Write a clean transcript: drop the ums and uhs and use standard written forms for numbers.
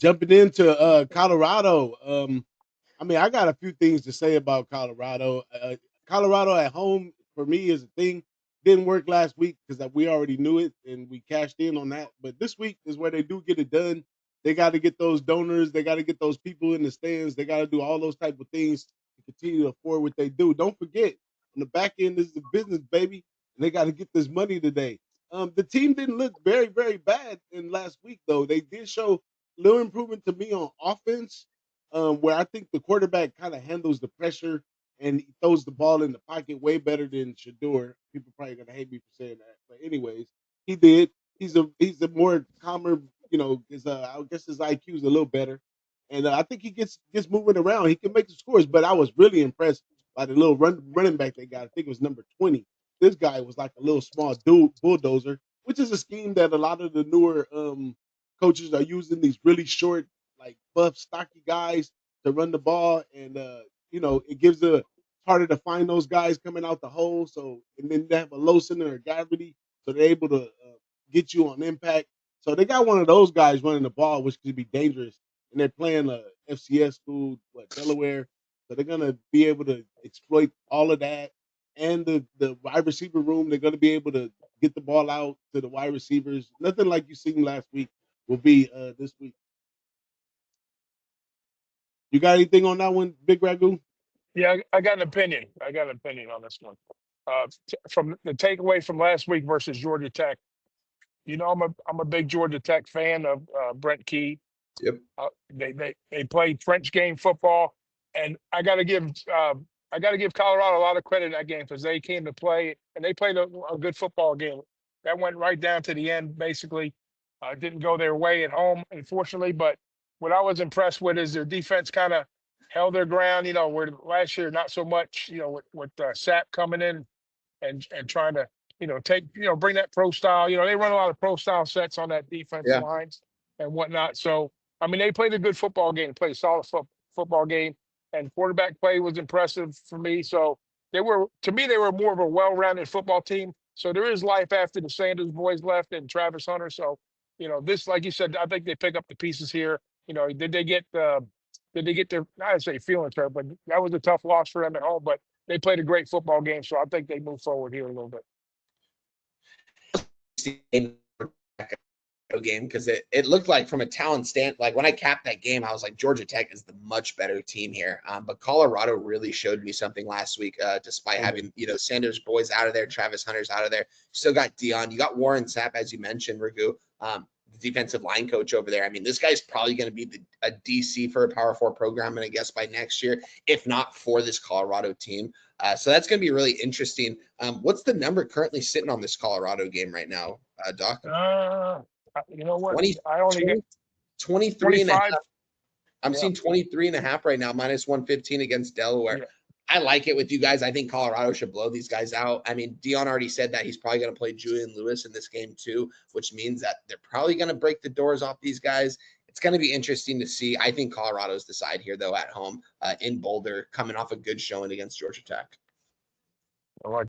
Jumping into Colorado, I mean, I got a few things to say about Colorado. Colorado at home for me is a thing. Didn't work last week because we already knew it and we cashed in on that. But this week is where they do get it done. They got to get those donors. They got to get those people in the stands. They got to do all those type of things to continue to afford what they do. Don't forget, on the back end this is the business, baby, and they got to get this money today. The team didn't look very, very bad in last week though. They did show little improvement to me on offense, where I think the quarterback kind of handles the pressure and he throws the ball in the pocket way better than Shador. People probably gonna hate me for saying that, but anyways, he did. He's a more calmer, his I guess his IQ is a little better, and I think he gets moving around. He can make the scores, but I was really impressed by the little running back they got. I think it was number 20. This guy was like a little small dude bulldozer, which is a scheme that a lot of the newer coaches are using. These really short, like buff, stocky guys to run the ball, and it gives the harder to find those guys coming out the hole. So and then they have a low center of gravity, so they're able to get you on impact. So they got one of those guys running the ball, which could be dangerous. And they're playing a FCS school, Delaware. So they're gonna be able to exploit all of that and the wide receiver room. They're gonna be able to get the ball out to the wide receivers. Nothing like you seen last week will be this week. You got anything on that one, Big Ragu? Yeah, I got an opinion. I got an opinion on this one. From the takeaway from last week versus Georgia Tech, I'm a big Georgia Tech fan of Brent Key. Yep. They play French game football, and I got to give Colorado a lot of credit in that game because they came to play and they played a good football game. That went right down to the end. Basically, didn't go their way at home, unfortunately. But what I was impressed with is their defense kind of held their ground. Where last year not so much. With Sapp coming in and trying to take bring that pro style. They run a lot of pro style sets on that defense Yeah. lines and whatnot. So I mean, they played a good football game, played a solid football game, and quarterback play was impressive for me. So to me, they were more of a well-rounded football team. So there is life after the Sanders boys left and Travis Hunter. So this, like you said, I think they pick up the pieces here. Did they get their, I'd say feelings hurt, but that was a tough loss for them at home. But they played a great football game, so I think they move forward here a little bit. Game because it looked like from a talent stand, like when I capped that game, I was like, Georgia Tech is the much better team here. But Colorado really showed me something last week, despite having Sanders boys out of there, Travis Hunter's out of there. Still got Dion, you got Warren Sapp, as you mentioned, Ragu, the defensive line coach over there. I mean, this guy's probably going to be a DC for a Power 4 program, and I guess by next year, if not for this Colorado team. So that's going to be really interesting. What's the number currently sitting on this Colorado game right now, Doc? You know what? 20, I only 20, get 23 and a 25. half. I'm seeing 23 and a half right now, minus 115 against Delaware. Yeah. I like it with you guys. I think Colorado should blow these guys out. I mean, Dion already said that he's probably going to play Julian Lewis in this game too, which means that they're probably going to break the doors off these guys. It's going to be interesting to see. I think Colorado's the side here, though, at home in Boulder, coming off a good showing against Georgia Tech. I like